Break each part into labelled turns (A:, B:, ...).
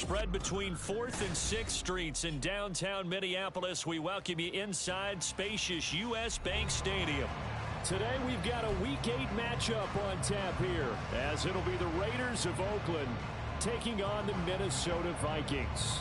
A: Spread between 4th and 6th Streets in downtown Minneapolis. We welcome you inside spacious U.S. Bank Stadium.
B: Today we've got a Week 8 matchup on tap here, as it'll be the Raiders of Oakland taking on the Minnesota Vikings.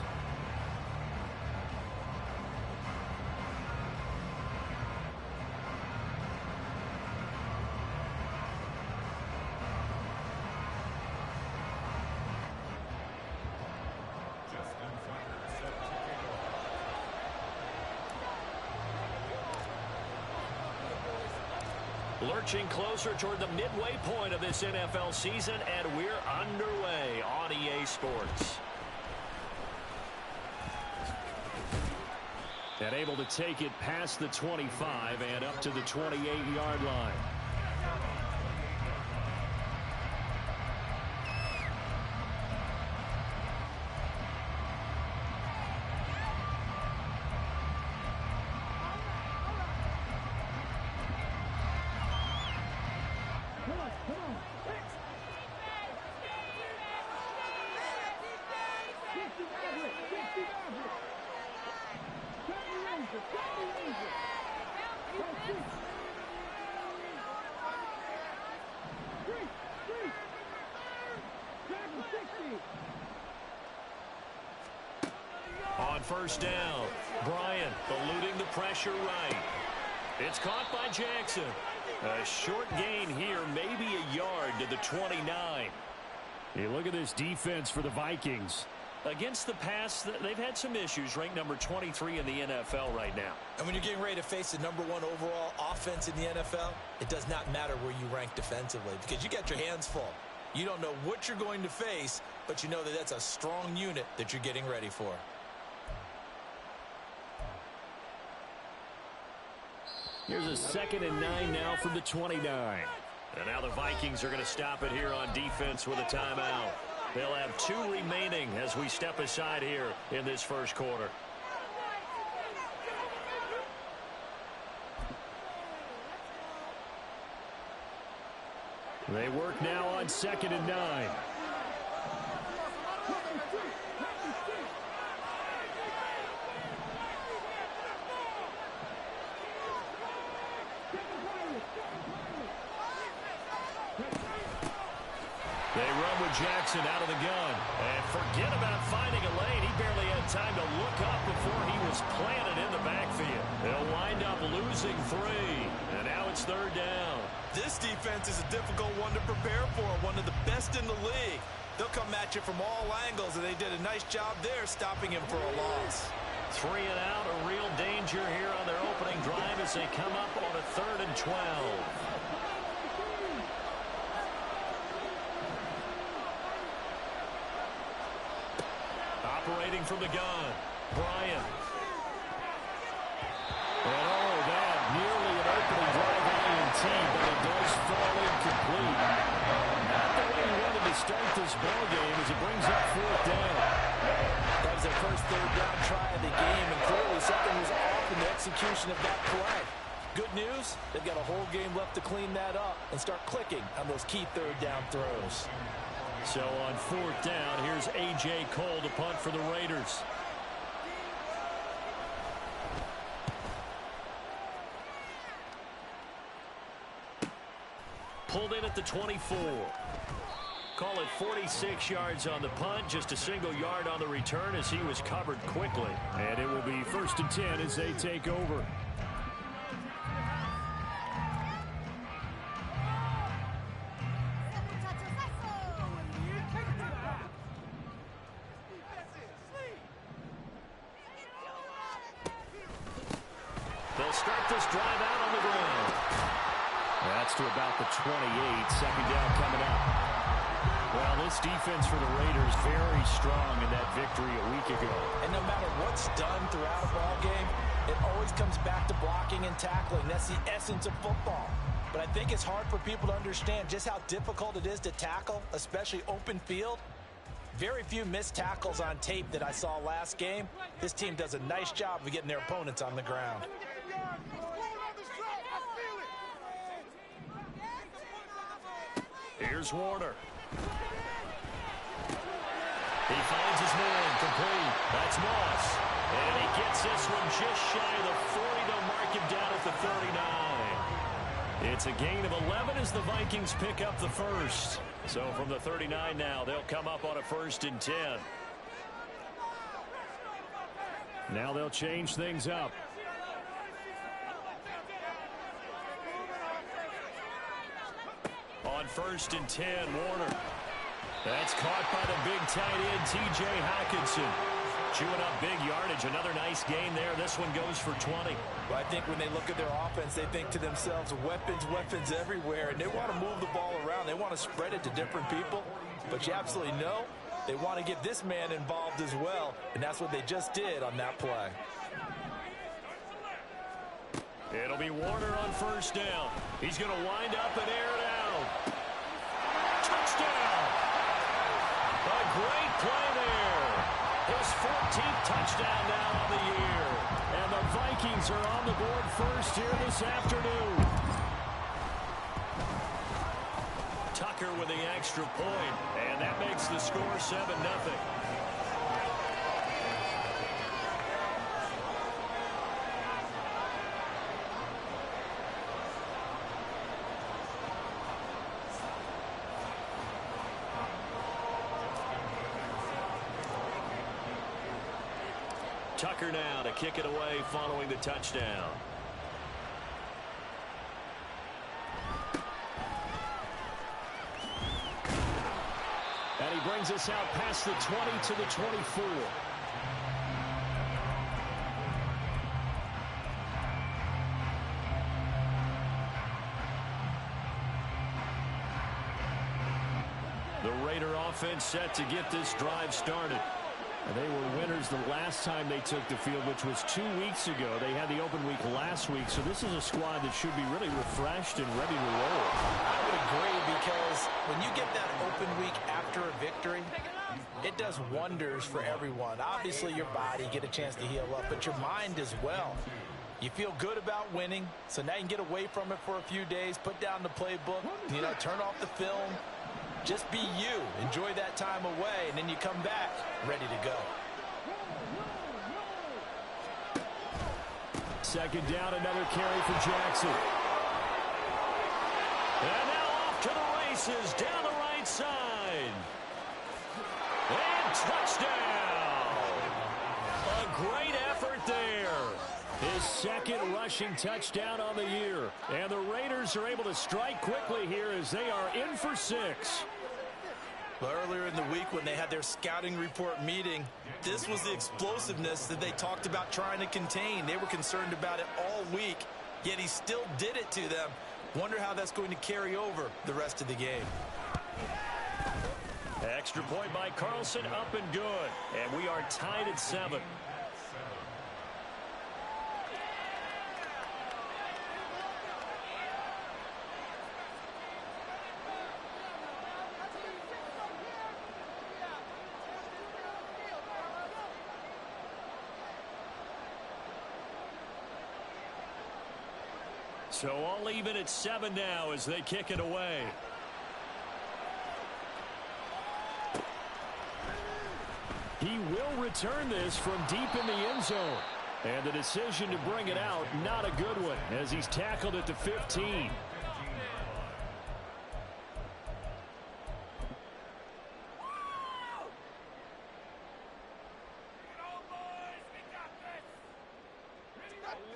A: Lurching closer toward the midway point of this NFL season, and we're underway on EA Sports.
B: And able to take it past the 25 and up to the 28-yard line.
A: On first down, Bryant eluding the pressure right. It's caught by Jackson. A short gain here, maybe a yard to the 29.
B: Hey, look at this defense for the Vikings.
A: Against the pass, they've had some issues, ranked number 23 in the NFL right now.
C: And when you're getting ready to face the #1 overall offense in the NFL, it does not matter where you rank defensively because you got your hands full. You don't know what you're going to face, but you know that that's a strong unit that you're getting ready for.
B: Here's a 2nd and 9 now from the 29.
A: And now the Vikings are going to stop it here on defense with a timeout. They'll have 2 remaining as we step aside here in this first quarter.
B: They work now on 2nd and 9.
A: They run with Jackson out of the gun. And forget about finding a lane. He barely had time to look up before he was planted in the backfield. They'll wind up losing 3. And now it's 3rd down.
C: This defense is a difficult one to prepare for, one of the best in the league. They'll come at you from all angles, and they did a nice job there stopping him for a loss.
A: 3 and out, a real danger here on their opening drive as they come up on a 3rd and 12. Operating from the gun, Bryant.
B: And oh, that nearly an opening drive INT, but it does fall incomplete. Not the way he wanted to start this ball game as it brings up 4th down.
C: That was their first 3rd down try of the game, and clearly something was off in the execution of that play. Good news, they've got a whole game left to clean that up and start clicking on those key 3rd down throws.
A: So on 4th down, here's A.J. Cole to punt for the Raiders. Pulled in at the 24. Call it 46 yards on the punt, just a single yard on the return as he was covered quickly.
B: And it will be 1st and 10 as they take over.
A: They'll start this drive out on the ground.
B: That's to about the 28. 2nd down coming up. Well, this defense for the Raiders very strong in that victory a week ago.
C: And no matter what's done throughout a ball game, it always comes back to blocking and tackling. That's the essence of football. But I think it's hard for people to understand just how difficult it is to tackle, especially open field. Very few missed tackles on tape that I saw last game. This team does a nice job of getting their opponents on the ground.
A: Here's Warner. He finds his man complete. That's Moss. And he gets this one just shy of the 40. They'll mark him down at the 39. It's a gain of 11 as the Vikings pick up the first. So from the 39 now, they'll come up on a 1st and 10.
B: Now they'll change things up.
A: On 1st and 10, Warner. That's caught by the big tight end, T.J. Hockenson. Chewing up big yardage. Another nice gain there. This one goes for 20.
C: Well, I think when they look at their offense, they think to themselves, weapons, weapons everywhere. And they want to move the ball around. They want to spread it to different people. But you absolutely know they want to get this man involved as well. And that's what they just did on that play.
A: It'll be Warner on 1st down. He's going to wind up and air it out. Touchdown! A great play there. His 14th touchdown now on the year. And the Vikings are on the board first here this afternoon. Tucker with the extra point. And that makes the score 7-0. Tucker now to kick it away following the touchdown.
B: And he brings us out past the 20 to the 24.
A: The Raider offense set to get this drive started.
B: They were winners the last time they took the field, which was 2 weeks ago. They had the open week last week, so this is a squad that should be really refreshed and ready to roll.
C: I would agree, because when you get that open week after a victory, it does wonders for everyone. Obviously, your body, get a chance to heal up, but your mind as well. You feel good about winning, so now you can get away from it for a few days, put down the playbook, turn off the film. Just be you. Enjoy that time away, and then you come back ready to go.
B: 2nd down, another carry for Jackson.
A: And now off to the races down the right side. And touchdown! A great effort there.
B: His 2nd rushing touchdown on the year. And the Raiders are able to strike quickly here as they are in for 6.
C: Well, earlier in the week when they had their scouting report meeting, this was the explosiveness that they talked about trying to contain. They were concerned about it all week, yet he still did it to them. Wonder how that's going to carry over the rest of the game.
A: Extra point by Carlson, up and good. And we are tied at 7. So all even at 7 now as they kick it away.
B: He will return this from deep in the end zone. And the decision to bring it out, not a good one, as he's tackled at the 15.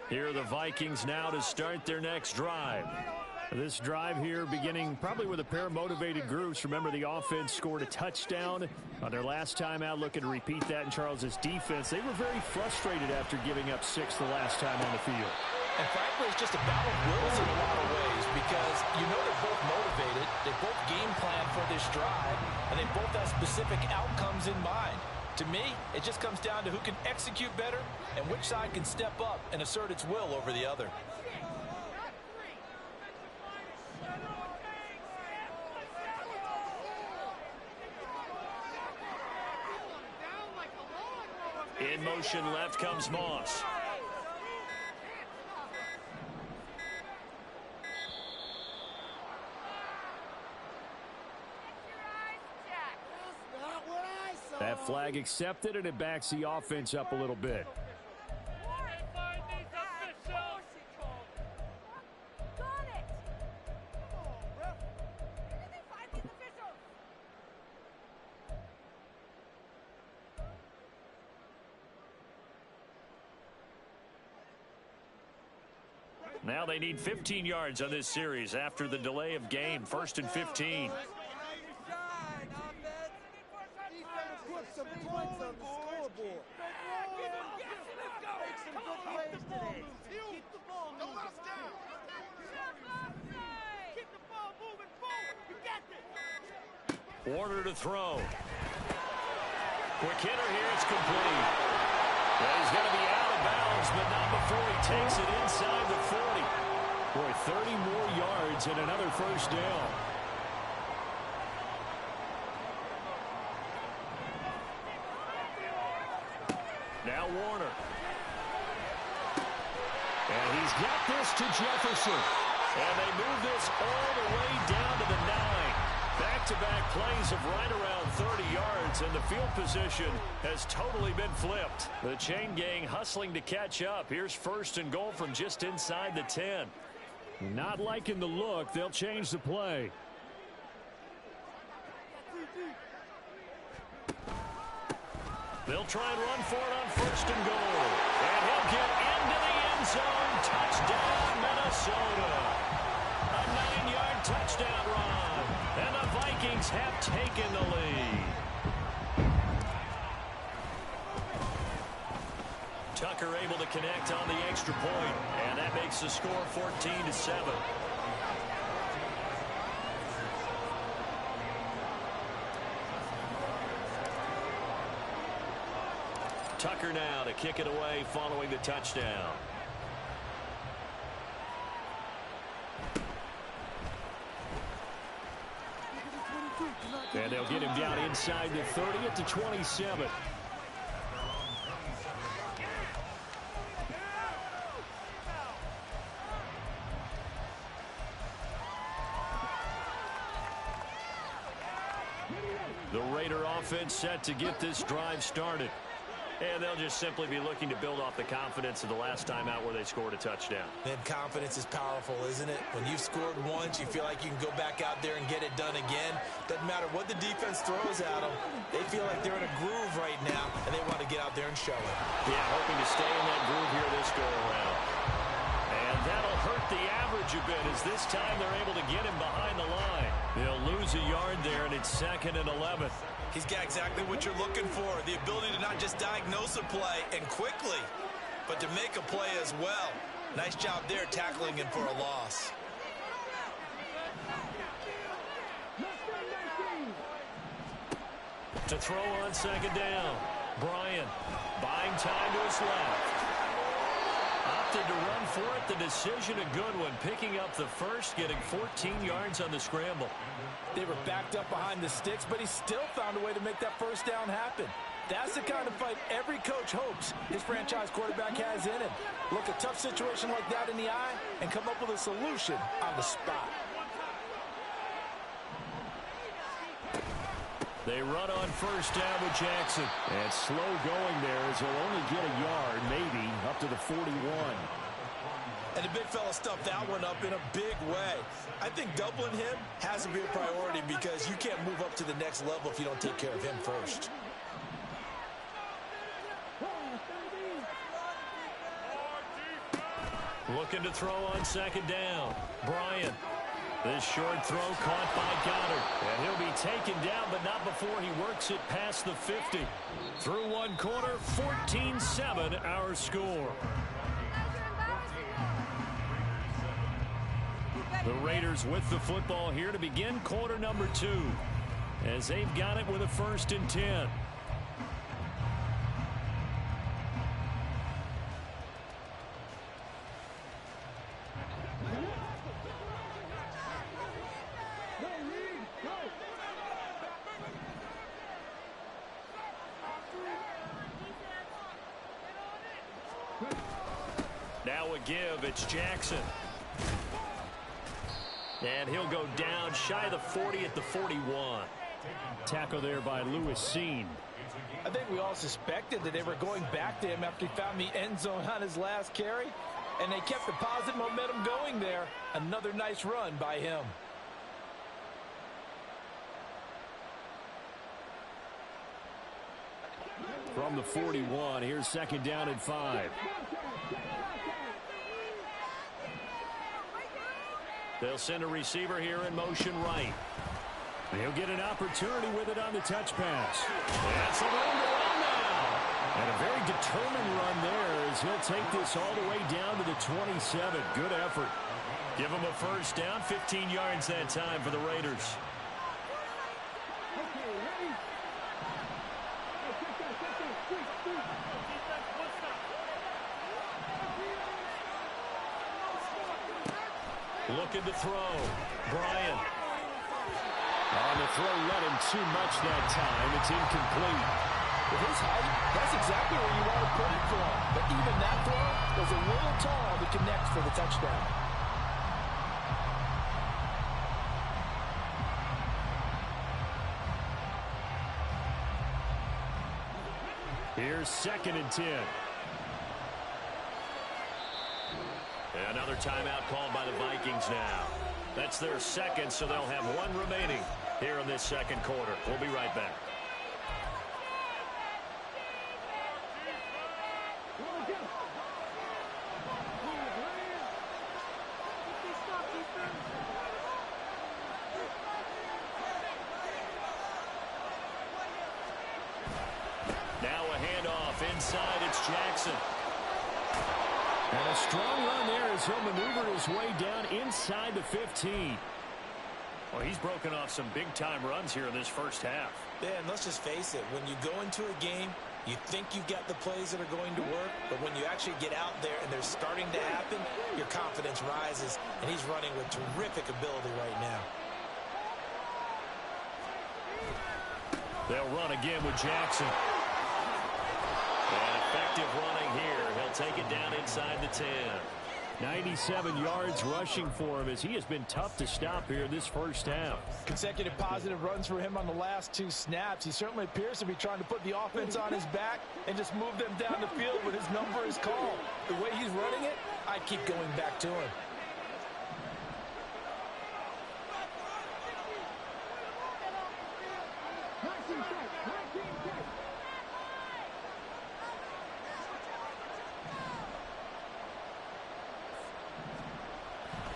A: Here are the Vikings now to start their next drive.
B: This drive here beginning probably with a pair of motivated groups. Remember, the offense scored a touchdown on their last time out, looking to repeat that in Charles's defense. They were very frustrated after giving up 6 the last time on the field.
C: And frankly, it's just a battle of wills in a lot of ways, because they're both motivated, they both game plan for this drive, and they both have specific outcomes in mind. To me, it just comes down to who can execute better and which side can step up and assert its will over the other.
A: In motion left comes Moss.
B: That Flag accepted, and it backs the offense up a little bit.
A: Now they need 15 yards on this series after the delay of game. 1st and 15. Warner to throw. Quick hitter here. It's complete. Well, he's going to be out of bounds, but not before he takes it inside the 40. Boy, 30 more yards and another first down. Now Warner. And he's got this to Jefferson. And they move this all the way down to the 9. Back-to-back plays of right around 30 yards, and the field position has totally been flipped. The chain gang hustling to catch up. Here's 1st and goal from just inside the 10.
B: Not liking the look. They'll change the play.
A: They'll try and run for it on 1st and goal. And he'll get into the end zone. Touchdown, Minnesota. A 9-yard touchdown run. And the Vikings have taken the lead. Tucker able to connect on the extra point, and that makes the score 14-7. Tucker now to kick it away following the touchdown.
B: And they'll get him down inside the 30 at the 27.
A: The Raider offense set to get this drive started. And they'll just simply be looking to build off the confidence of the last time out where they scored a touchdown.
C: And confidence is powerful, isn't it? When you've scored once, you feel like you can go back out there and get it done again. Doesn't matter what the defense throws at them. They feel like they're in a groove right now, and they want to get out there and show it.
A: Yeah, hoping to stay in that groove here this go-around. And that'll hurt the average a bit, as this time they're able to get him behind the line. They'll lose a yard there, and it's 2nd and 11.
C: He's got exactly what you're looking for, the ability to not just diagnose a play and quickly, but to make a play as well. Nice job there tackling him for a loss.
A: To throw on 2nd down. Bryant buying time to his left. Opted to run for it. The decision a good one. Picking up the first, getting 14 yards on the scramble.
C: They were backed up behind the sticks, but he still found a way to make that first down happen. That's the kind of fight every coach hopes his franchise quarterback has in him. Look a tough situation like that in the eye and come up with a solution on the spot.
A: They run on 1st down with Jackson.
B: And slow going there, as he'll only get a yard, maybe, up to the 41.
C: And the big fella stuffed that one up in a big way. I think doubling him has to be a priority because you can't move up to the next level if you don't take care of him first.
A: Looking to throw on 2nd down. Bryant. This short throw caught by Goddard. And he'll be taken down, but not before he works it past the 50. Through one quarter, 14-7 our score. The Raiders with the football here to begin quarter number 2, as they've got it with a 1st and 10. Now a give, it's Jackson. And he'll go down shy of the 40 at the 41.
B: Tackle there by Lewis Seen.
C: I think we all suspected that they were going back to him after he found the end zone on his last carry, and they kept the positive momentum going there. Another nice run by him.
B: From the 41, here's second down and 5. They'll send a receiver here in motion right. He'll get an opportunity with it on the touch pass. That's a run to run now. And a very determined run there as he'll take this all the way down to the 27. Good effort.
A: Give him a first down, 15 yards that time for the Raiders. Looking to throw. Bryant.
B: On the throw, let him too much that time. It's incomplete.
C: With his height, that's exactly where you want to put it for him. But even that throw was a little tall to connect for the touchdown.
B: Here's second and 10.
A: Another timeout called by the Vikings now. That's their second, so they'll have one remaining here in this second quarter. We'll be right back. Now a handoff inside. It's Jackson.
B: And a strong run there as he'll maneuver his way down inside the 15.
A: Well, he's broken off some big-time runs here in this first half.
C: Yeah, and let's just face it. When you go into a game, you think you got the plays that are going to work, but when you actually get out there and they're starting to happen, your confidence rises, and he's running with terrific ability right now.
A: They'll run again with Jackson. And effective running here. He'll take it down inside the 10.
B: 97 yards rushing for him as he has been tough to stop here this first half.
C: Consecutive positive runs for him on the last 2 snaps. He certainly appears to be trying to put the offense on his back and just move them down the field when his number is called. The way he's running it, I keep going back to him.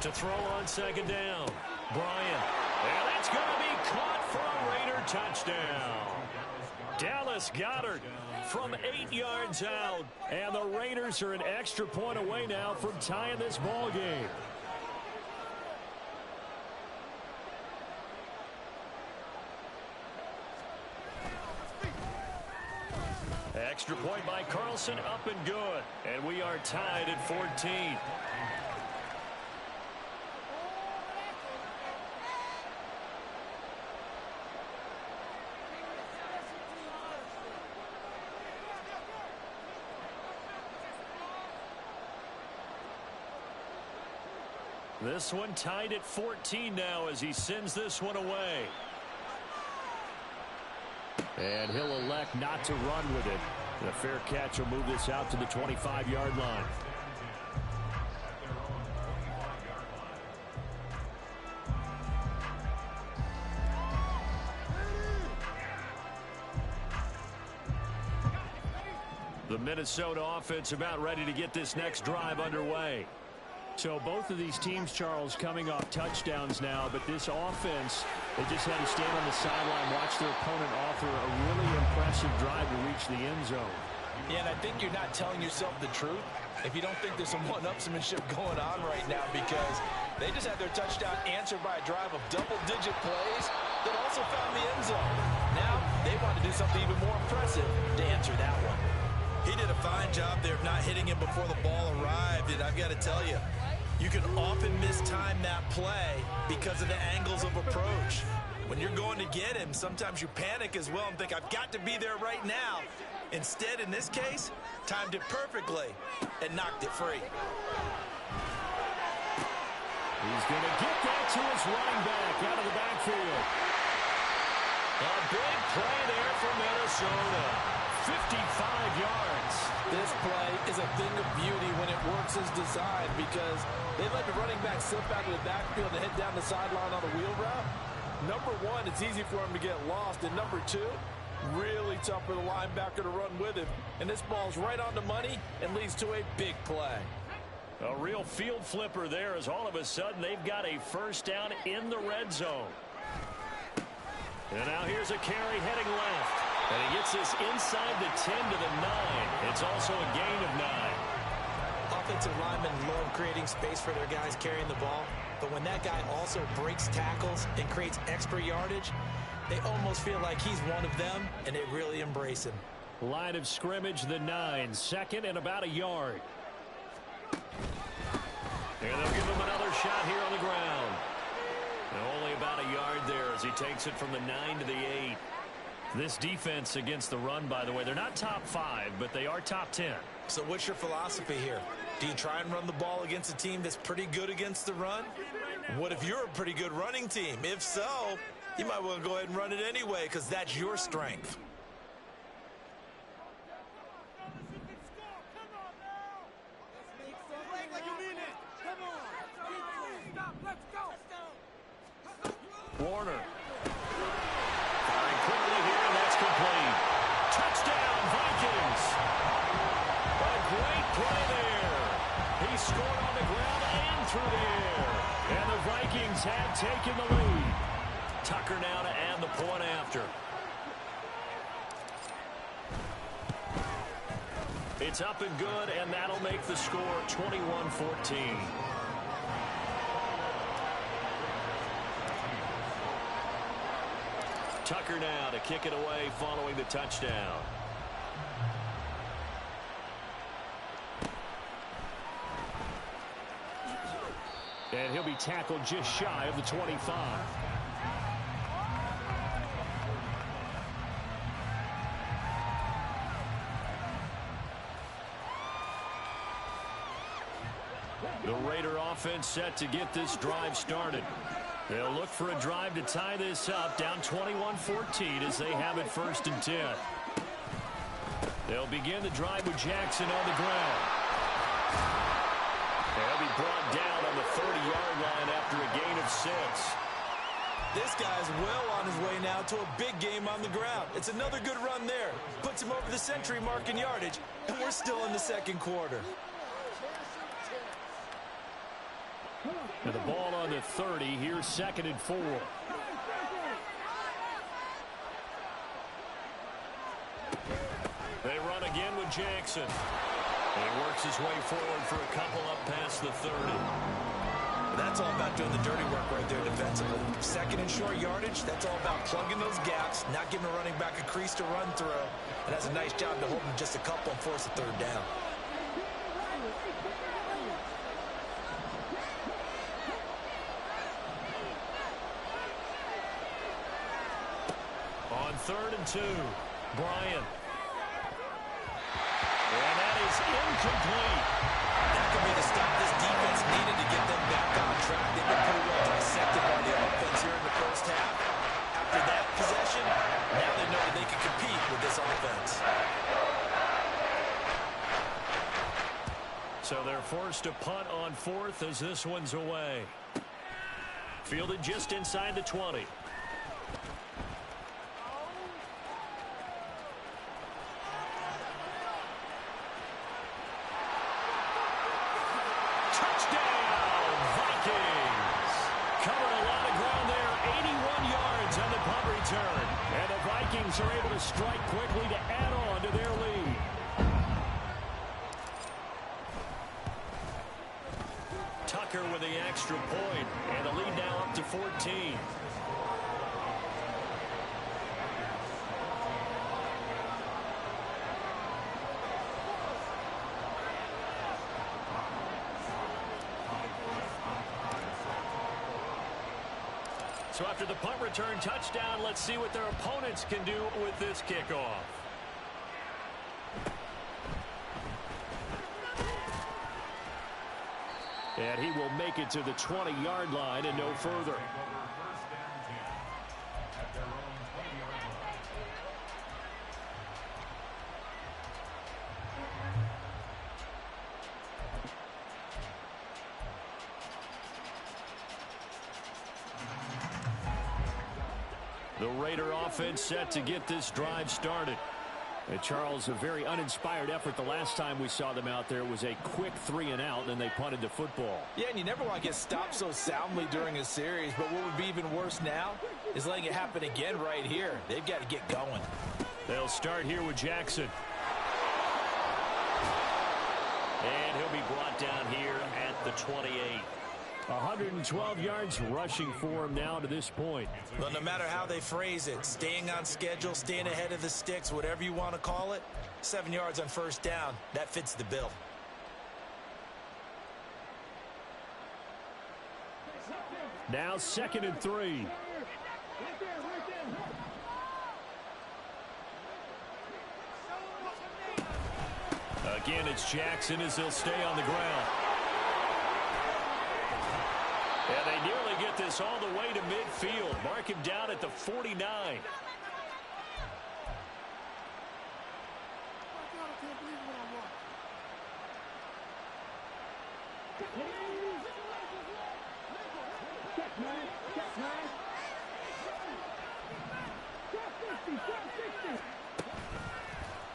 A: To throw on second down. Bryant. And that's going to be caught for a Raider touchdown. Dallas Goedert from 8 yards out.
B: And the Raiders are an extra point away now from tying this ball game.
A: Extra point by Carlson, up and good. And we are tied at 14. This one tied at 14 now as he sends this one away.
B: And he'll elect not to run with it. The fair catch will move this out to the 25-yard line.
A: The Minnesota offense about ready to get this next drive underway.
B: So both of these teams, Charles, coming off touchdowns now, but this offense, they just had to stand on the sideline, watch their opponent offer a really impressive drive to reach the end zone.
C: Yeah, and I think you're not telling yourself the truth if you don't think there's some one-upsmanship going on right now, because they just had their touchdown answered by a drive of double-digit plays that also found the end zone. Now they want to do something even more impressive to answer that one. He did a fine job there of not hitting him before the ball arrived, and I've got to tell you, you can often mistime that play because of the angles of approach. When you're going to get him, sometimes you panic as well and think, I've got to be there right now. Instead, in this case, timed it perfectly and knocked it free.
B: He's going to get that to his running back out of the backfield.
A: A big play there for Minnesota. 55 yards.
C: This play is a thing of beauty when it works as designed because they let the running back slip out of the backfield and head down the sideline on a wheel route. Number one, it's easy for him to get lost. And number two, really tough for the linebacker to run with him. And this ball's right on the money and leads to a big play.
B: A real field flipper there as all of a sudden they've got a first down in the red zone. And now here's a carry heading left. And he gets this inside the 10 to the 9. It's also a gain of 9.
C: Offensive linemen love creating space for their guys carrying the ball. But when that guy also breaks tackles and creates extra yardage, they almost feel like he's one of them, and they really embrace him.
B: Line of scrimmage, the 9. Second and about a yard. And they'll give him another shot here on the ground. And only about a yard there as he takes it from the 9 to the 8. This defense against the run, by the way, they're not top 5, but they are top 10.
C: So what's your philosophy here? Do you try and run the ball against a team that's pretty good against the run? What if you're a pretty good running team? If so, you might want to go ahead and run it anyway because that's your strength.
B: Warner. Firing quickly here, and that's complete. Touchdown, Vikings. A great play there. He scored on the ground and through the air. And the Vikings have taken the lead. Tucker now to add the point after. It's up and good, and that'll make the score 21-14. Tucker now to kick it away following the touchdown. And he'll be tackled just shy of the 25. The Raider offense set to get this drive started. They'll look for a drive to tie this up, down 21-14 as they have it 1st and 10. They'll begin the drive with Jackson on the ground. They'll be brought down on the 30-yard line after a gain of 6.
C: This guy's well on his way now to a big game on the ground. It's another good run there. Puts him over the century mark in yardage, and we're still in the second quarter.
B: And the ball on the 30. Here's 2nd and 4. They run again with Jackson. And he works his way forward for a couple up past the 30.
C: That's all about doing the dirty work right there defensively. 2nd and short yardage, that's all about plugging those gaps, not giving a running back a crease to run through. And that's a nice job to hold him just a couple and force a 3rd down.
B: On 3rd and 2, Bryant. And that is incomplete.
C: That could be the stop this defense needed to get them back on track. They've been pretty well dissected by the offense here in the first half. After that possession, now they know that they can compete with this offense.
B: So they're forced to punt on 4th as this one's away. Fielded just inside the 20. And the Vikings are able to strike quickly to add on to their lead. Tucker with the extra point, and the lead now up to 14. So after the punt return touchdown, let's see what their opponents can do with this kickoff. And he will make it to the 20-yard line and no further.
A: The Raider offense set to get this drive started.
B: And Charles, a very uninspired effort the last time we saw them out there. It was a quick 3-and-out, and then they punted the football.
C: Yeah, and you never want to get stopped so soundly during a series, but what would be even worse now is letting it happen again right here. They've got to get going.
A: They'll start here with Jackson. And he'll be brought down here at the 28.
B: 112 yards rushing for him now to this point.
C: Well, no matter how they phrase it, staying on schedule, staying ahead of the sticks, whatever you want to call it, 7 yards on first down, that fits the bill.
B: Now 2nd and 3.
A: Again, it's Jackson as he'll stay on the ground. And they nearly get this all the way to midfield. Mark him down at the 49.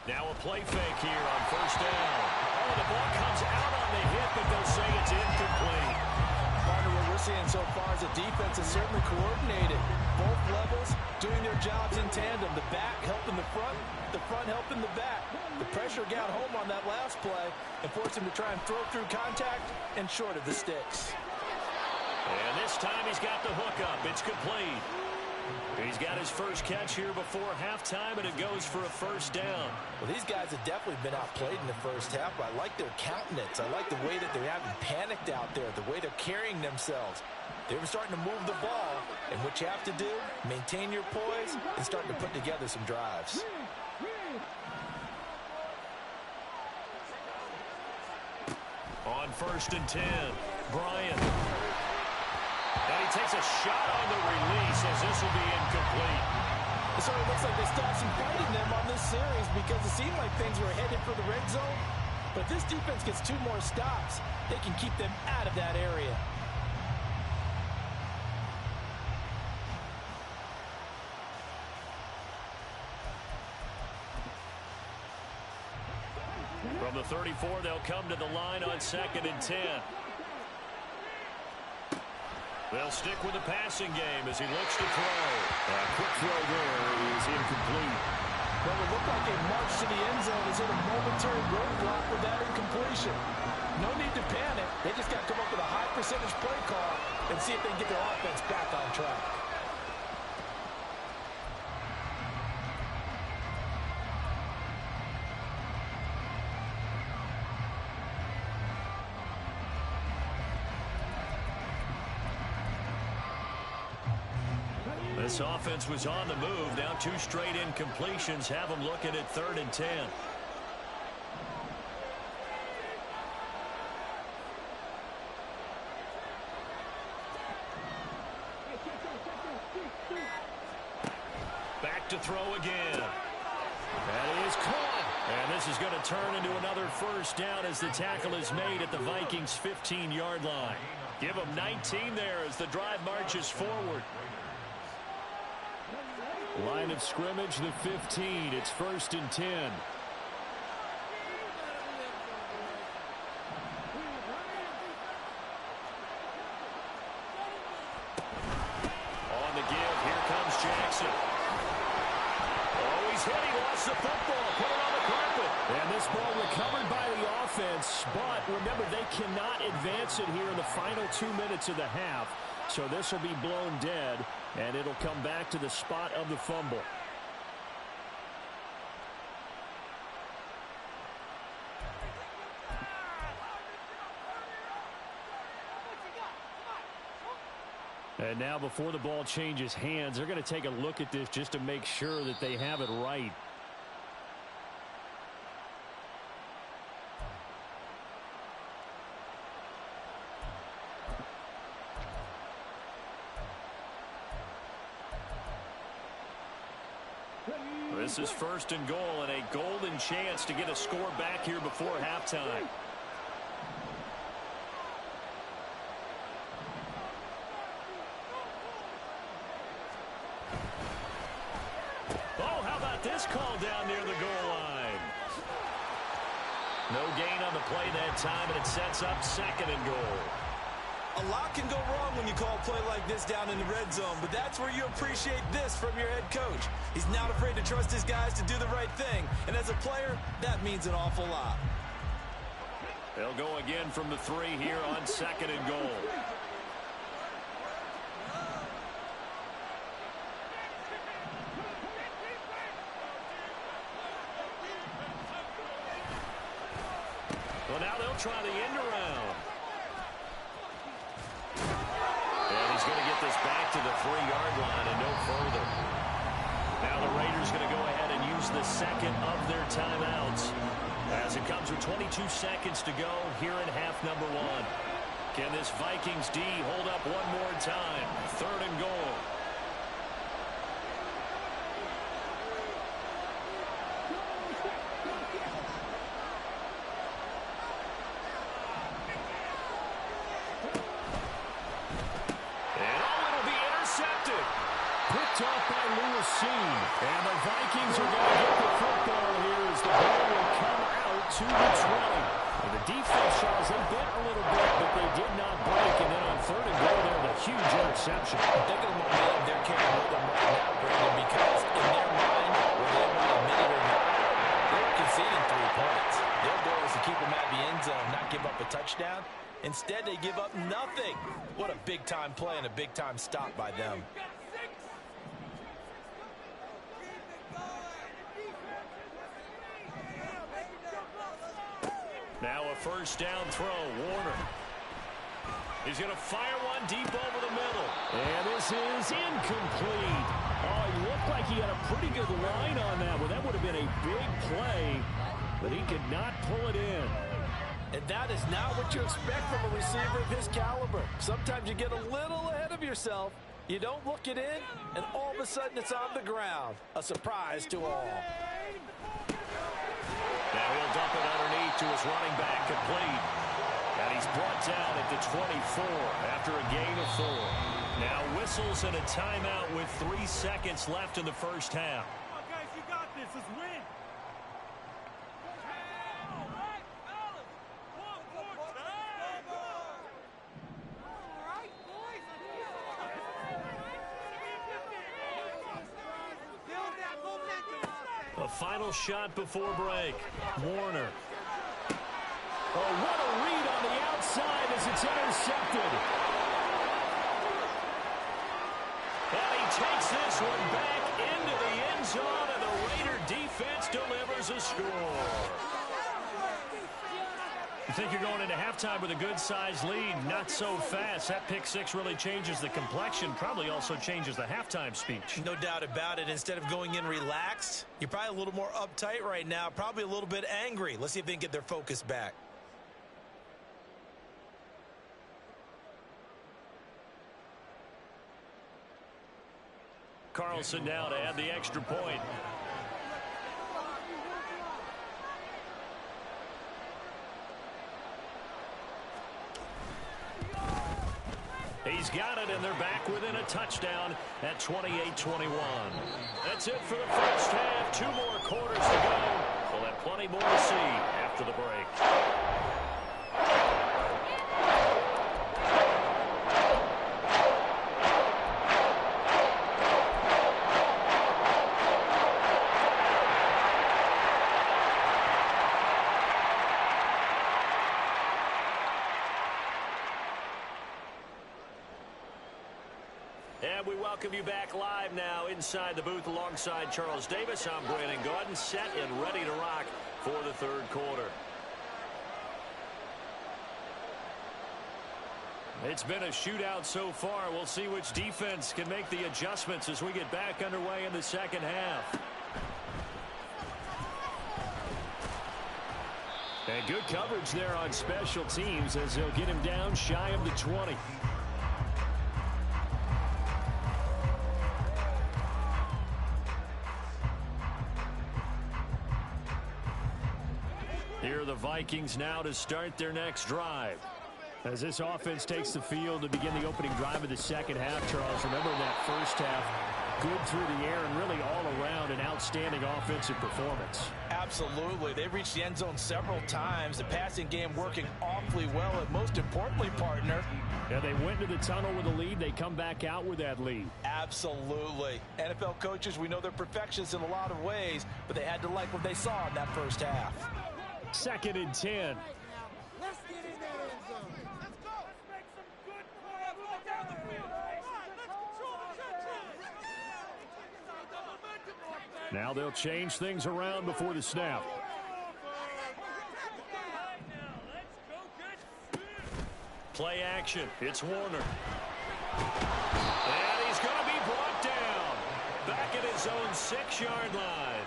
A: Now a play fake here on first down. Oh, the ball comes out on the hit, but they'll say it's incomplete.
C: Partner, what we're seeing so far is the defense is certainly coordinated. Both levels doing their jobs in tandem. The back helping the front helping the back. The pressure got home on that last play and forced him to try and throw through contact and short of the sticks.
A: And this time he's got the hook up. It's complete. He's got his first catch here before halftime, and it goes for a first down.
C: Well, these guys have definitely been outplayed in the first half, but I like their countenance. I like the way that they haven't panicked out there, the way they're carrying themselves. They're starting to move the ball, and what you have to do, maintain your poise and starting to put together some drives.
A: On 1st and 10, Bryant. And he takes a shot on the release as this will be incomplete.
C: It sort of looks like they still have some fight in them on this series because it seemed like things were headed for the red zone. But this defense gets 2 more stops. They can keep them out of that area.
A: From the 34, they'll come to the line on 2nd and 10. They'll stick with the passing game as he looks to throw.
B: A quick throw there is incomplete.
C: Well, it looked like a march to the end zone is hit a momentary roadblock with that incompletion. No need to panic. They just got to come up with a high percentage play call and see if they can get their offense back on track.
A: This offense was on the move. Now 2 straight incompletions have them looking at 3rd and 10. Back to throw again.
B: That is caught.
A: And this is going to turn into another first down as the tackle is made at the Vikings' 15-yard line. Give them 19 there as the drive marches forward.
B: Line of scrimmage, the 15. It's 1st and 10.
A: On the give, here comes Jackson. Oh, he's hit. He lost the football. Put it on the carpet.
B: And this ball recovered by the offense, but remember, they cannot advance it here in the final 2 minutes of the half. So this will be blown dead, and it'll come back to the spot of the fumble. And now before the ball changes hands, they're going to take a look at this just to make sure that they have it right.
A: This is 1st and goal and a golden chance to get a score back here before halftime. is called down near the goal line. No gain on the play that time, and it sets up 2nd and goal.
C: A lot can go wrong when you call a play like this down in the red zone, but that's where you appreciate this from your head coach. He's not afraid to trust his guys to do the right thing, and as a player, that means an awful lot.
A: They'll go again from the 3 here on 2nd and goal. Well, now they'll try the end around. And he's going to get this back to the 3-yard line and no further. Now the Raiders going to go ahead and use the 2nd of their timeouts, as it comes with 22 seconds to go here in half number 1. Can this Vikings D hold up one more time? 3rd and goal.
B: Picked off by Lewis. And the Vikings are going to get the football here as the ball will come out to the 20. And the defense, Charles, they bit a little bit, but they did not break. And then on 3rd and goal, there was a huge interception.
C: Think of the momentum they're carrying with them right now, Brandon, because in their mind, whether they want to admit it or not, they're conceding 3 points. Their goal is to keep them at the end zone, not give up a touchdown. Instead, they give up nothing. What a big-time play and a big-time stop by them.
A: Now a 1st down throw. Warner. He's going to fire one deep over the middle.
B: And this is incomplete. Oh, he looked like he had a pretty good line on that one. That would have been a big play, but he could not pull it in.
C: And that is not what you expect from a receiver of his caliber. Sometimes you get a little ahead of yourself. You don't look it in, and all of a sudden it's on the ground. A surprise to all.
A: Now he'll dump it underneath to his running back, complete. And he's brought down at the 24 after a gain of 4. Now whistles and a timeout with 3 seconds left in the 1st half.
D: Come on, guys, you got this. Let's win.
A: A final shot before break. Warner.
B: Oh, what a read on the outside as it's intercepted.
A: And he takes this one back into the end zone, and the Raider defense delivers a score. You think you're going into halftime with a good-sized lead? Not so fast. That pick 6 really changes the complexion, probably also changes the halftime speech.
C: No doubt about it. Instead of going in relaxed, you're probably a little more uptight right now, probably a little bit angry. Let's see if they can get their focus back.
A: Carlson now to add the extra point. He's got it, and they're back within a touchdown at 28-21. That's it for the 1st half. 2 more quarters to go. We'll have plenty more to see after the break. And we welcome you back live now inside the booth alongside Charles Davis. I'm Brandon Gaudin, set and ready to rock for the 3rd quarter. It's been a shootout so far. We'll see which defense can make the adjustments as we get back underway in the 2nd half. And good coverage there on special teams as they'll get him down shy of the 20. Here are the Vikings now to start their next drive.
B: As this offense takes the field to begin the opening drive of the 2nd half, Charles, remember in that 1st half, Good through the air and really all around an outstanding offensive performance.
C: Absolutely. They've reached the end zone several times. The passing game working awfully well. And most importantly, partner,
B: yeah, they went into the tunnel with a lead. They come back out with that lead.
C: Absolutely. NFL coaches, we know they're perfectionists in a lot of ways, but they had to like what they saw in that first half.
B: 2nd and 10.
D: Let's get in that end zone. Let's go. Let's make some good plays. Go down the field. Let's control the
B: Now they'll change things around before the snap.
A: Play action. It's Warner. And he's going to be brought down. Back at his own 6-yard line.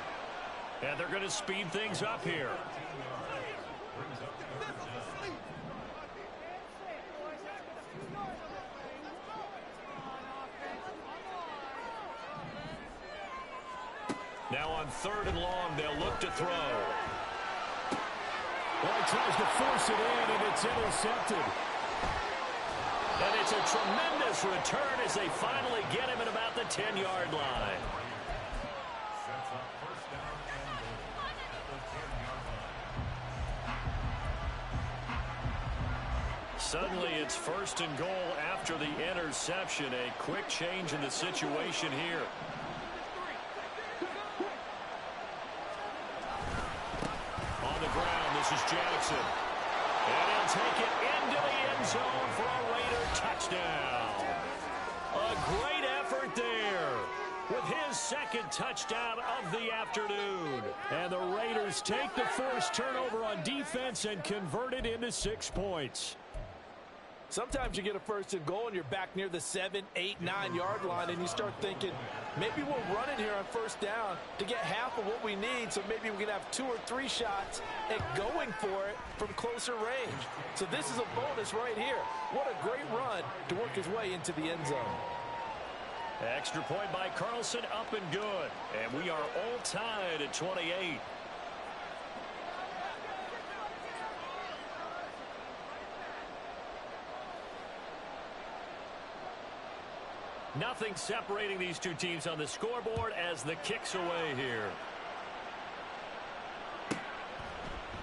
A: And they're going to speed things up here. Now on 3rd and long, they'll look to throw.
B: Well, he tries to force it in, and it's intercepted.
A: And it's a tremendous return as they finally get him at about the 10-yard line. Suddenly it's 1st and goal after the interception. A quick change in the situation here. On the ground, this is Jackson. And he'll take it into the end zone for a Raider touchdown. A great effort there with his 2nd touchdown of the afternoon.
B: And the Raiders take the forced turnover on defense and convert it into 6 points.
C: Sometimes you get a 1st and goal and you're back near the 7, 8, 9-yard line and you start thinking, maybe we'll run it here on 1st down to get half of what we need, so maybe we can have 2 or 3 shots at going for it from closer range. So this is a bonus right here. What a great run to work his way into the end zone.
A: Extra point by Carlson, up and good. And we are all tied at 28. Nothing separating these two teams on the scoreboard as the kick's away here.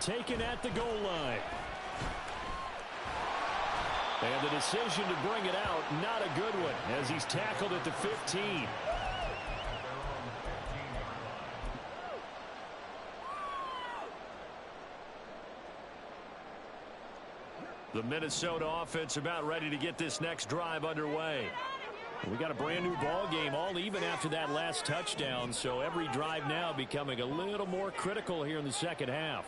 B: Taken at the goal line. And the decision to bring it out, not a good one, as he's tackled at the 15.
A: The Minnesota offense about ready to get this next drive underway.
B: We got a brand new ball game, all even after that last touchdown, so every drive now becoming a little more critical here in the 2nd half.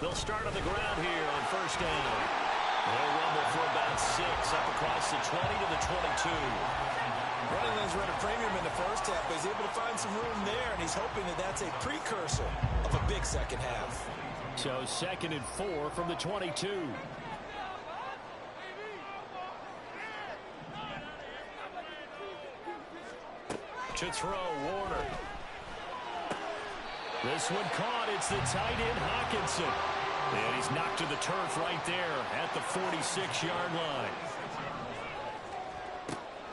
A: They'll start on the ground here on 1st down. They'll rumble for about 6 up across the 20 to the 22.
C: Running lanes run a premium in the 1st half, but he's able to find some room there, and he's hoping that that's a precursor of a big 2nd half.
B: So 2nd and 4 from the 22.
A: To throw, Warner.
B: This one caught. It's the tight end, Hawkinson.
A: And he's knocked to the turf right there at the 46-yard line.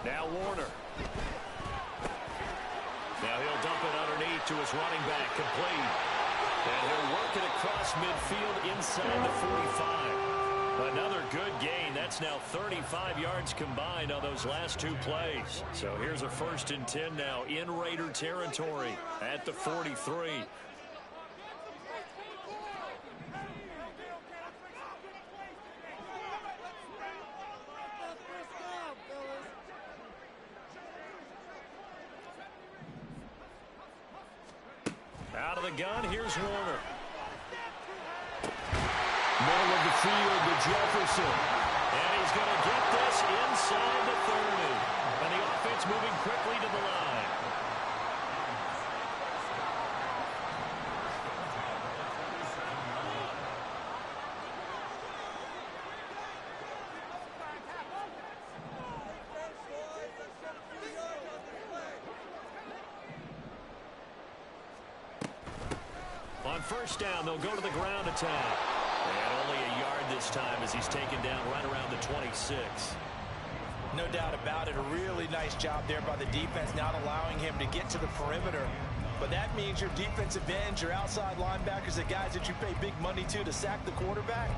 A: Now Warner. Now he'll dump it underneath to his running back, complete. And he'll work it across midfield inside the 45. Another good gain. That's now 35 yards combined on those last 2 plays. So here's a 1st and 10 now in Raider territory at the 43. Out of the gun, here's Warner.
B: Middle of the field to Jefferson.
A: And he's going to get this inside the 30. And the offense moving quickly to the line.
B: first down, they'll go to the ground attack.
A: And only a yard this time as he's taken down right around the 26.
C: No doubt about it. A really nice job there by the defense, not allowing him to get to the perimeter. But that means your defensive ends, your outside linebackers, the guys that you pay big money to sack the quarterback,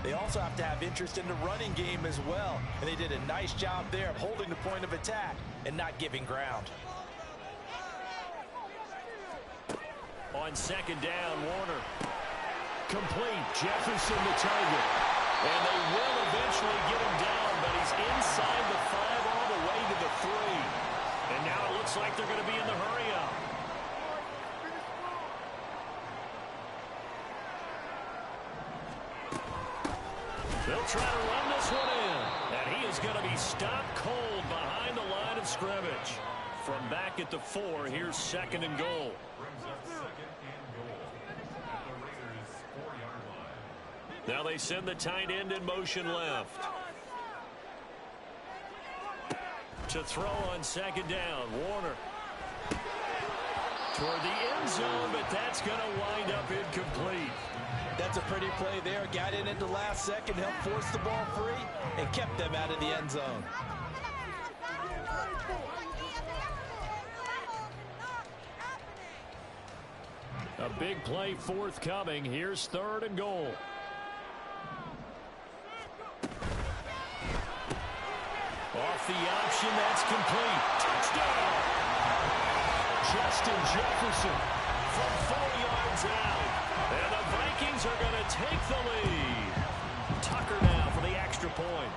C: they also have to have interest in the running game as well. And they did a nice job there of holding the point of attack and not giving ground.
B: On second down, Warner. Complete. Jefferson the target.
A: And they will eventually get him down, but he's inside the 5 all the way to the 3.
B: And now it looks like they're going to be in the hurry-up. They'll try to run this one in. And he is going to be stopped cold behind the line of scrimmage. From back at the 4, here's second and goal. Now they send the tight end in motion left. To throw on second down, Warner. Toward the end zone, but that's going to wind up incomplete.
C: That's a pretty play there. Got in at the last second, helped force the ball free, and kept them out of the end zone.
B: A big play forthcoming. Here's third and goal. Off the option, that's complete. Touchdown! Justin Jefferson from 4 yards out. And the Vikings are going to take the lead. Tucker now for the extra point.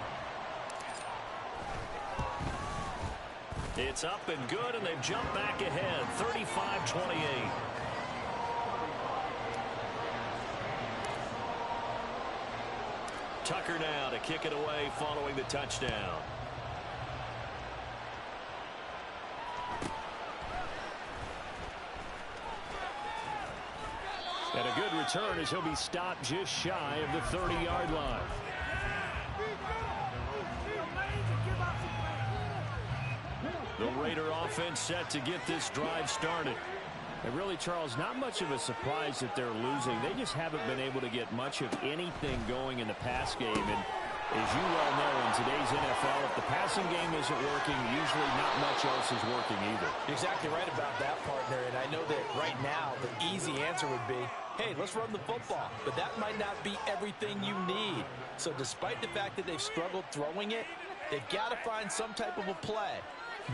B: It's up and good, and they've jumped back ahead, 35-28. Tucker now to kick it away following the touchdown. And a good return as he'll be stopped just shy of the 30-yard line. The Raider offense set to get this drive started. And really, Charles, not much of a surprise that they're losing. They just haven't been able to get much of anything going in the pass game. And as you well know, in today's NFL, if the passing game isn't working, usually not much else is working either.
C: You're exactly right about that, partner. And I know that right now the easy answer would be, hey, let's run the football. But that might not be everything you need. So despite the fact that they've struggled throwing it, they've got to find some type of a play,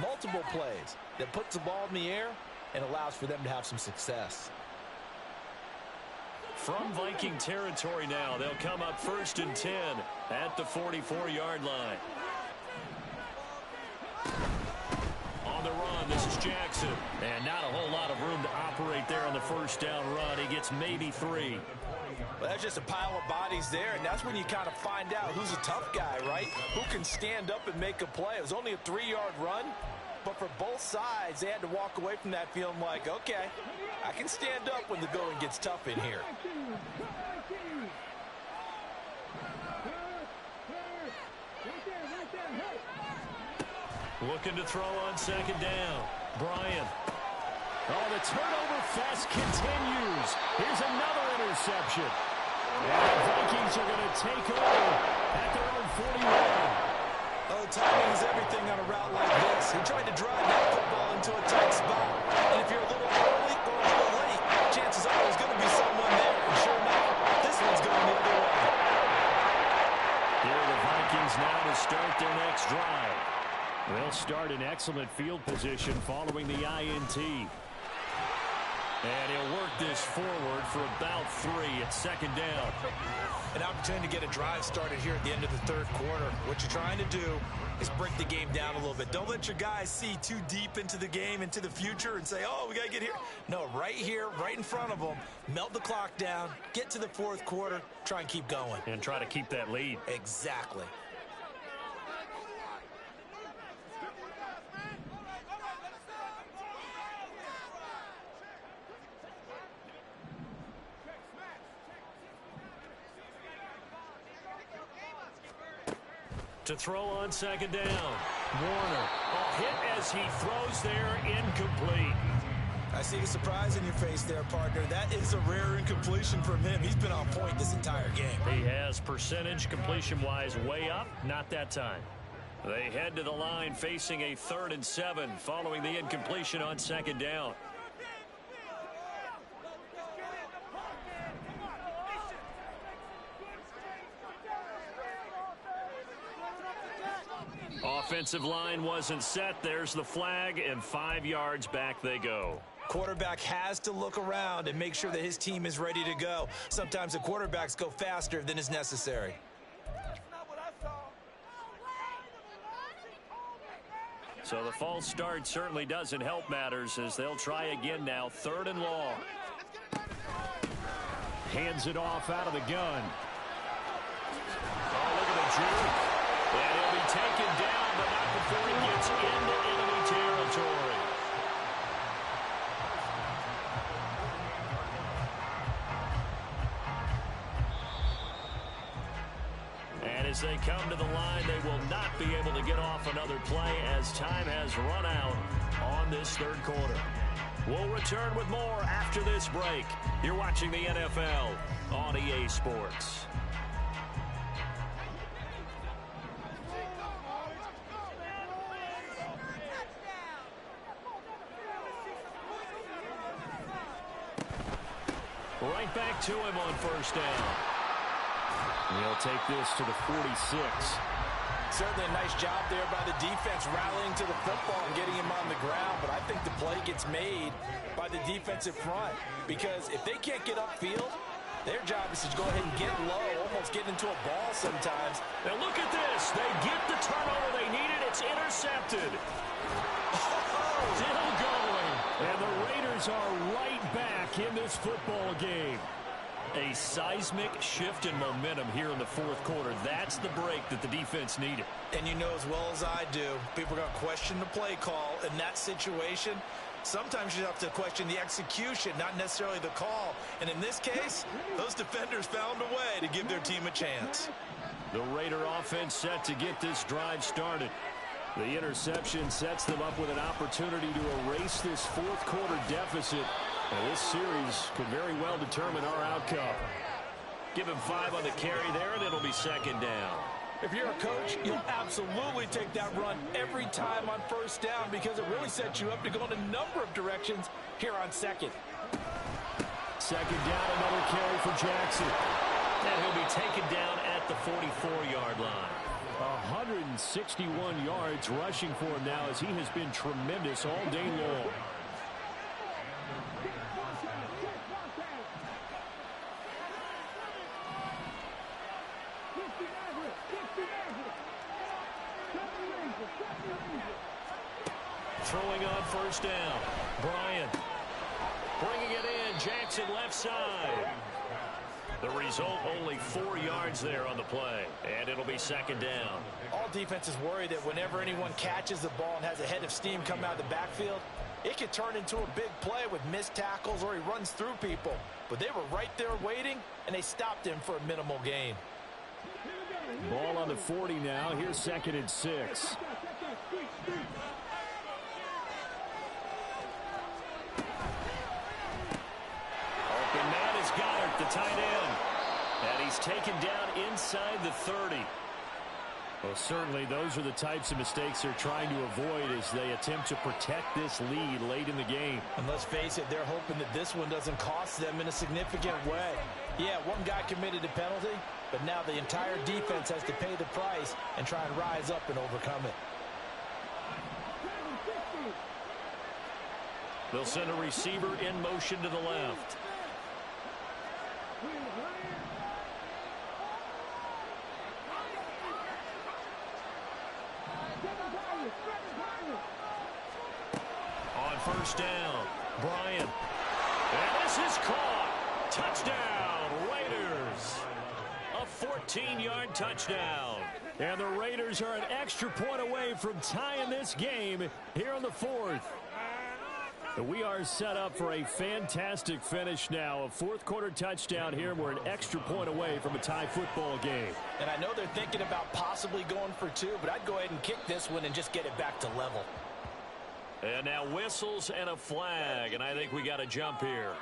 C: multiple plays, that puts the ball in the air and allows for them to have some success.
B: From Viking territory now, they'll come up 1st and 10 at the 44-yard line. On the run, this is Jackson. And not a whole lot of room to operate there on the first down run. He gets maybe 3.
C: Well, that's just a pile of bodies there, and that's when you kind of find out who's a tough guy, right? Who can stand up and make a play. It was only a 3-yard run, but for both sides, they had to walk away from that feeling like, okay, I can stand up when the going gets tough in here.
B: Looking to throw on second down. Bryant. Oh, the turnover fest continues. Here's another interception. And the Vikings are going to take over at their own 41.
C: Oh, timing is everything on a route like this. He tried to drive that football into a tight spot. And if you're a little early or a little late, chances are there's going to be someone there. And sure enough, this one's going the other way.
B: Here are the Vikings now to start their next drive. They'll start in excellent field position following the INT. And he'll work this forward for about 3 at second down.
C: An opportunity to get a drive started here at the end of the third quarter. What you're trying to do is break the game down a little bit. Don't let your guys see too deep into the game, into the future, and say, oh, we got to get here. No, right here, right in front of them, melt the clock down, get to the fourth quarter, try and keep going.
B: And try to keep that lead.
C: Exactly.
B: To throw on second down. Warner. A hit as he throws there, incomplete.
C: I see a surprise in your face there, partner. That is a rare incompletion from him. He's been on point this entire game.
B: He has percentage completion-wise way up, not that time. They head to the line facing a 3rd and 7 following the incompletion on 2nd down. Offensive line wasn't set. There's the flag, and 5 yards back they go.
C: Quarterback has to look around and make sure that his team is ready to go. Sometimes the quarterbacks go faster than is necessary.
B: So the false start certainly doesn't help matters as they'll try again now. 3rd and long. Hands it off out of the gun. Oh, look at the juke. And he'll be taken down, but not before he gets into enemy territory. And as they come to the line, they will not be able to get off another play as time has run out on this 3rd quarter. We'll return with more after this break. You're watching the NFL on EA Sports. Right back to him on 1st down. He'll take this to the 46.
C: Certainly a nice job there by the defense rallying to the football and getting him on the ground, but I think the play gets made by the defensive front because if they can't get upfield, their job is to go ahead and get low, almost get into a ball sometimes.
B: Now look at this. They get the turnover they needed. It's intercepted. Still going. And the Raiders are right back in this football game. A seismic shift in momentum here in the 4th quarter. That's the break that the defense needed.
C: And you know as well as I do, people are going to question the play call in that situation. Sometimes you have to question the execution, not necessarily the call. And in this case, those defenders found a way to give their team a chance.
B: The Raider offense set to get this drive started. The interception sets them up with an opportunity to erase this 4th quarter deficit. And this series could very well determine our outcome. Give him 5 on the carry there, and it'll be 2nd down.
C: If you're a coach, you'll absolutely take that run every time on 1st down because it really sets you up to go in a number of directions here on 2nd.
B: 2nd down, another carry for Jackson. And he'll be taken down at the 44-yard line. 161 yards rushing for him now as he has been tremendous all day long. Throwing on 1st down. Bryant bringing it in. Jackson left side. The result, only 4 yards there on the play. And it'll be 2nd down.
C: All defenses worry that whenever anyone catches the ball and has a head of steam come out of the backfield, it could turn into a big play with missed tackles or he runs through people. But they were right there waiting, and they stopped him for a minimal gain.
B: Ball on the 40 now. Here's 2nd and 6. Open man is Goddard, the tight end. And he's taken down inside the 30. Well, certainly those are the types of mistakes they're trying to avoid as they attempt to protect this lead late in the game.
C: And let's face it, they're hoping that this one doesn't cost them in a significant way. Yeah, one guy committed a penalty, but now the entire defense has to pay the price and try and rise up and overcome it.
B: They'll send a receiver in motion to the left. On 1st down, Bryant. And this is caught. Touchdown, Raiders. A 14-yard touchdown. And the Raiders are an extra point away from tying this game here on the 4th. We are set up for a fantastic finish now. A 4th quarter touchdown here. We're an extra point away from a tie football game.
C: And I know they're thinking about possibly going for 2, but I'd go ahead and kick this one and just get it back to level.
A: And now whistles and a flag, and I think we got a jump here.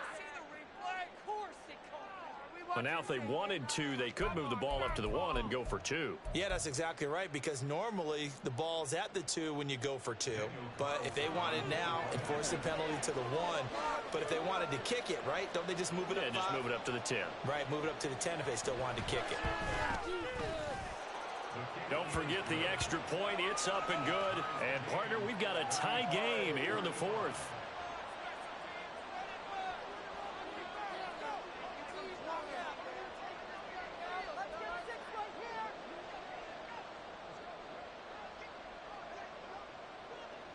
A: Well, now if they wanted to, they could move the ball up to the 1 and go for 2.
C: Yeah, that's exactly right, because normally the ball's at the 2 when you go for 2. But if they wanted now, enforce the penalty to the 1. But if they wanted to kick it, right, don't they just move it up 5?
A: Just move it up to the 10.
C: Right, move it up to the 10 if they still wanted to kick it.
A: Don't forget the extra point. It's up and good. And, partner, we've got a tie game here in the 4th.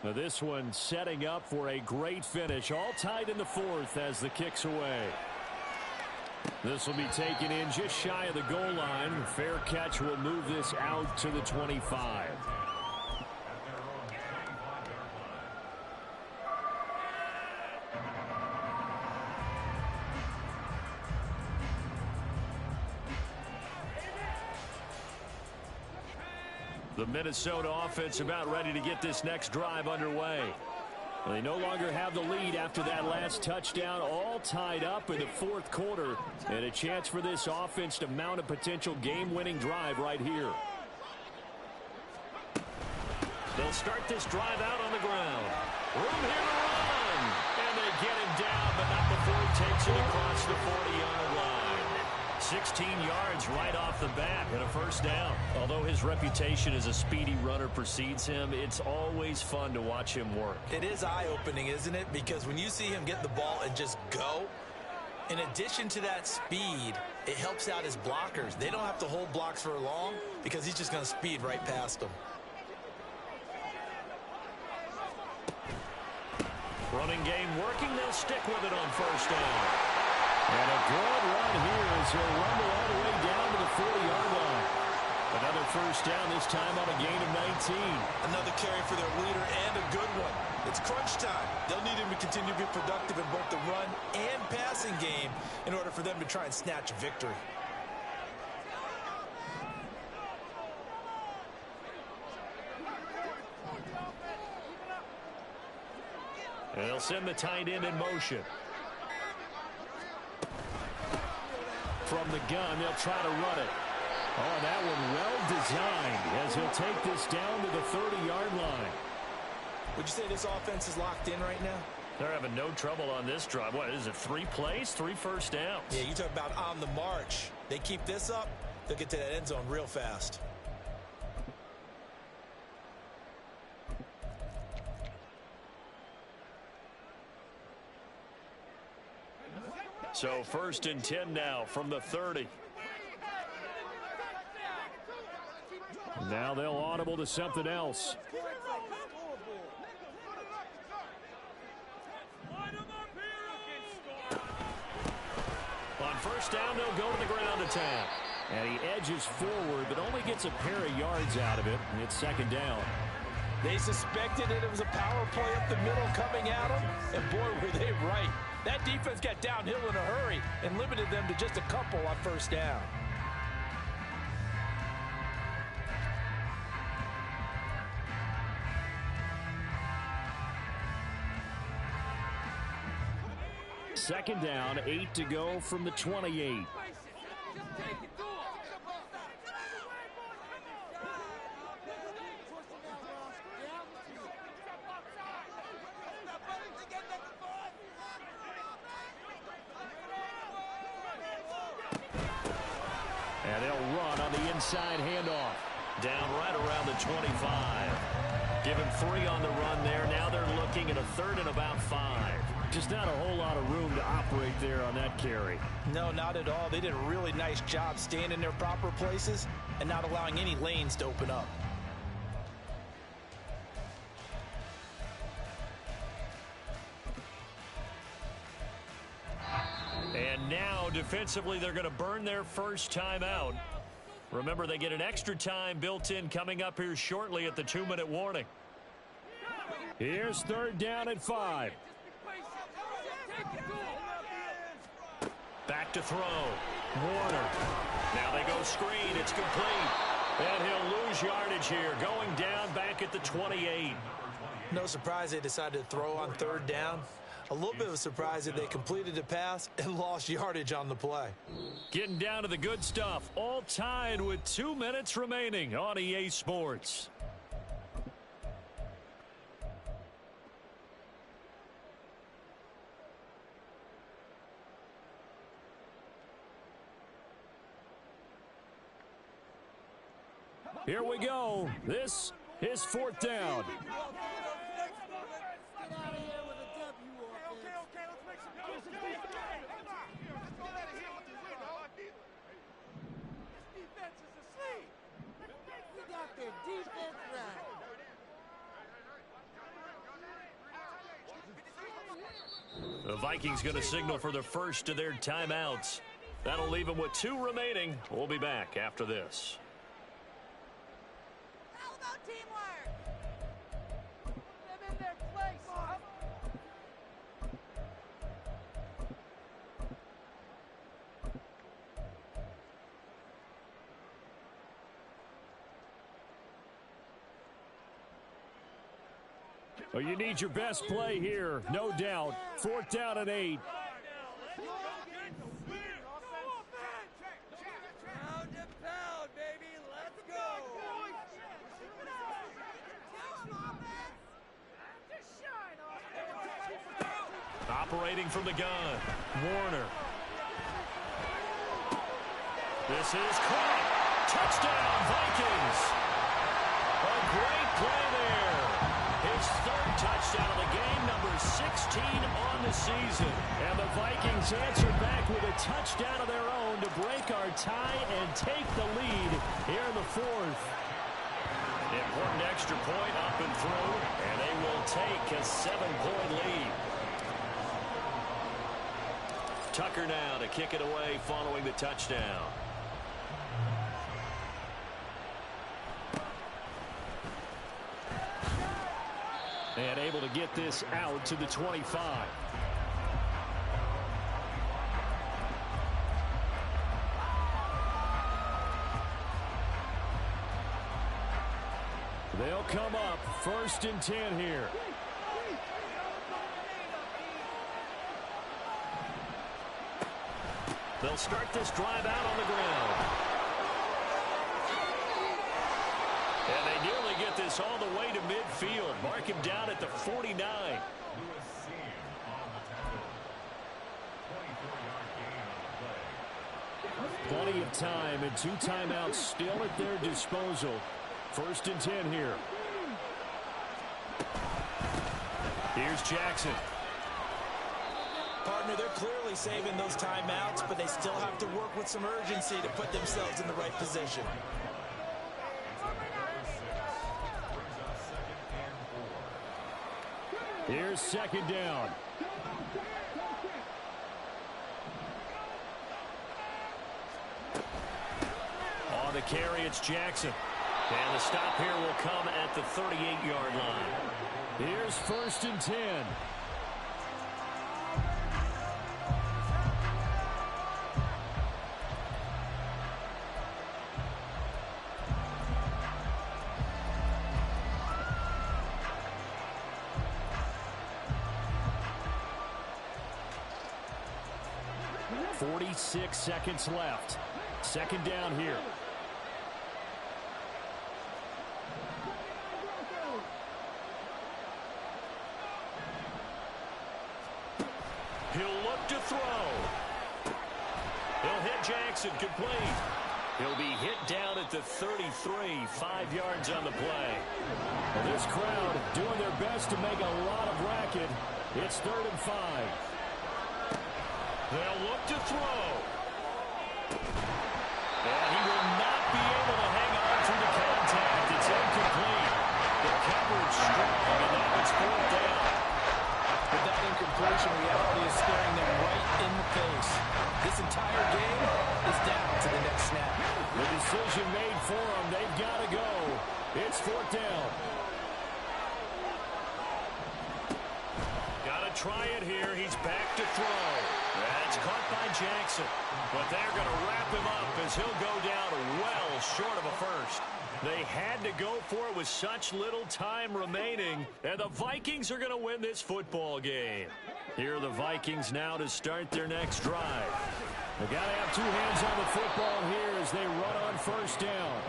B: Now this one setting up for a great finish. All tied in the 4th as the kick's away. This will be taken in just shy of the goal line. Fair catch will move this out to the 25.
A: The Minnesota offense about ready to get this next drive underway.
B: Well, they no longer have the lead after that last touchdown, all tied up in the 4th quarter, and a chance for this offense to mount a potential game-winning drive right here.
A: They'll start this drive out on the ground. Room here to run. And they get him down, but not before he takes it across the 40-yard line. 16 yards right off the bat and a first down. Although his reputation as a speedy runner precedes him, it's always fun to watch him work.
C: It is eye-opening, isn't it? Because when you see him get the ball and just go, in addition to that speed, it helps out his blockers. They don't have to hold blocks for long because he's just going to speed right past them.
A: Running game working. They'll stick with it on first down.
B: And a good run here as he'll rumble all the way down to the 40-yard line. Another first down, this time on a gain of 19.
C: Another carry for their leader and a good one. It's crunch time. They'll need him to continue to be productive in both the run and passing game in order for them to try and snatch a victory.
A: And they'll send the tight end in motion.
B: From the gun, they'll try to run it. Oh, that one well designed as he'll take this down to the 30-yard line.
C: Would you say this offense is locked in right now?
A: They're having no trouble on this drive. What is it, 3 plays, 3 first downs?
C: Yeah, you talk about on the march. They keep this up, they'll get to that end zone real fast.
A: So 1st and 10 now from the 30.
B: Now they'll audible to something else.
A: On first down, they'll go to the ground attack.
B: And he edges forward, but only gets a pair of yards out of it. And it's 2nd down.
C: They suspected that it was a power play up the middle coming at them, and boy, were they right. That defense got downhill in a hurry and limited them to just a couple on first down.
B: Second down, 8 to go from the 28. And they'll run on the inside handoff.
A: Down right around the 25. Give him 3 on the run there. Now they're looking at a 3rd and about 5.
B: Just not a whole lot of room to operate there on that carry.
C: No, not at all. They did a really nice job staying in their proper places and not allowing any lanes to open up.
A: And now, defensively, they're going to burn their first time out. Remember, they get an extra time built in coming up here shortly at the 2-minute warning.
B: Here's 3rd down and 5.
A: Back to throw. Warner. Now they go screen. It's complete. And he'll lose yardage here. Going down back at the 28.
C: No surprise they decided to throw on third down. A little bit of a surprise that they completed the pass and lost yardage on the play.
A: Getting down to the good stuff. All tied with 2 minutes remaining on EA Sports. Here we go. This is fourth down. The Vikings going to signal for the first of their timeouts. That'll leave them with 2 remaining. We'll be back after this.
D: How about teamwork? Put them in their place.
B: Well, you need your best play here, no doubt. Fourth down and 8.
D: Pound and pound, baby. Let's go.
A: Operating from the gun, Warner. This is caught. Touchdown, Vikings. A great play there. His 3rd touchdown of the game, number 16 on the season.
B: And the Vikings answered back with a touchdown of their own to break our tie and take the lead here in the 4th.
A: Important extra point up and through, and they will take a 7-point lead. Tucker now to kick it away following the touchdown.
B: And able to get this out to the 25. They'll come up 1st and 10 here.
A: They'll start this drive out on the ground. And they nearly get this all the way to midfield. Mark him down at the 49.
B: Plenty of time and 2 timeouts still at their disposal. 1st and 10 here.
A: Here's Jackson.
C: Partner, they're clearly saving those timeouts, but they still have to work with some urgency to put themselves in the right position.
B: Here's 2nd down.
A: On the carry, it's Jackson. And the stop here will come at the 38-yard line.
B: Here's 1st and 10. .46 seconds left. 2nd down here.
A: He'll look to throw. He'll hit Jackson, complete. He'll be hit down at the 33, 5 yards on the play.
B: Well, this crowd doing their best to make a lot of racket. It's 3rd and 5.
A: They'll look to throw. And he will not be able to hang on through the contact. It's incomplete. The coverage strong, and now it's 4th down.
C: But that incompletion reality is staring them right in the face. This entire game is down to the next snap.
B: The decision made for them. They've got to go. It's 4th down.
A: Got to try it here. He's back to throw. And That's caught by Jackson. But they're going to wrap him up as he'll go down well short of a first. They had to go for it with such little time remaining, and the Vikings are going to win this football game. Here are the Vikings now to start their next drive. They got to have two hands on the football here as they run on first down.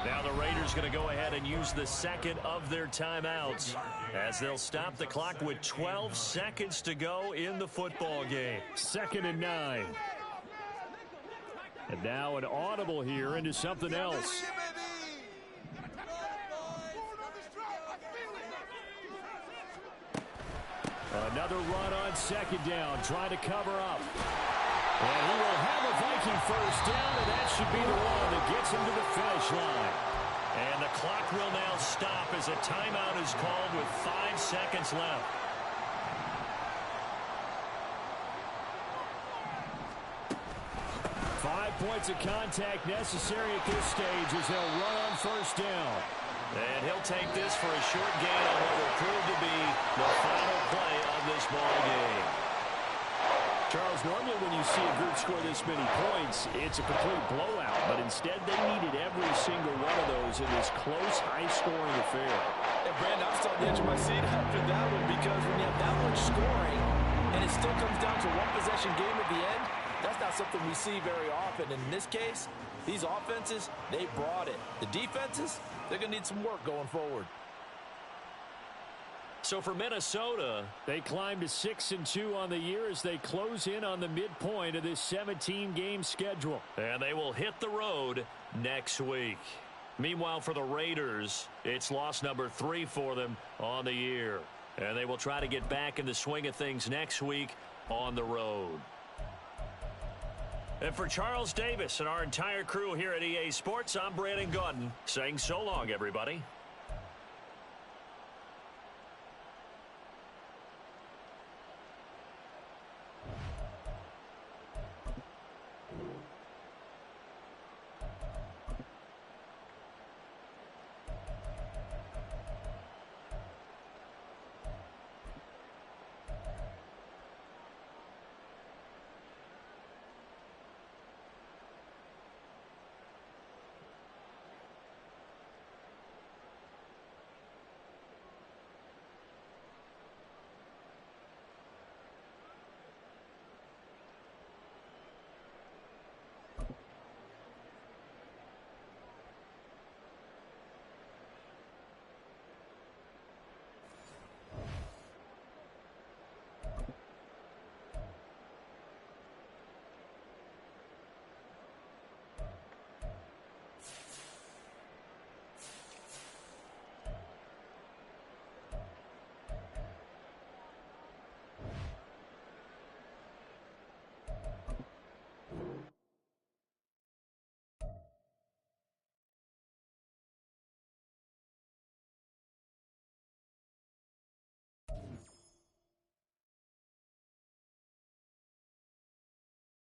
A: Now the Raiders going to go ahead and use the second of their timeouts as they'll stop the clock with 12 seconds to go in the football game. 2nd and 9. And now an audible here into something else. Another run on 2nd down, trying to cover up. And he will have a Viking first down, and that should be the one that gets him to the finish line. And the clock will now stop as a timeout is called with 5 seconds left. Points of contact necessary at this stage as they'll run on first down. And he'll take this for a short gain on what will prove to be the final play of this ball game. Charles, normally when you see a group score this many points, it's a complete blowout. But instead, they needed every single one of those in this close, high-scoring affair.
C: And Brandon, I'm still on the edge of my seat after that one because when you have that much scoring and it still comes down to one possession game at the end, that's not something we see very often. And in this case, these offenses, they brought it. The defenses, they're going to need some work going forward.
A: So for Minnesota,
B: they climb to 6-2 on the year as they close in on the midpoint of this 17-game schedule.
A: And they will hit the road next week. Meanwhile, for the Raiders, it's loss number 3 for them on the year. And they will try to get back in the swing of things next week on the road. And for Charles Davis and our entire crew here at EA Sports, I'm Brandon Gaudin saying so long, everybody.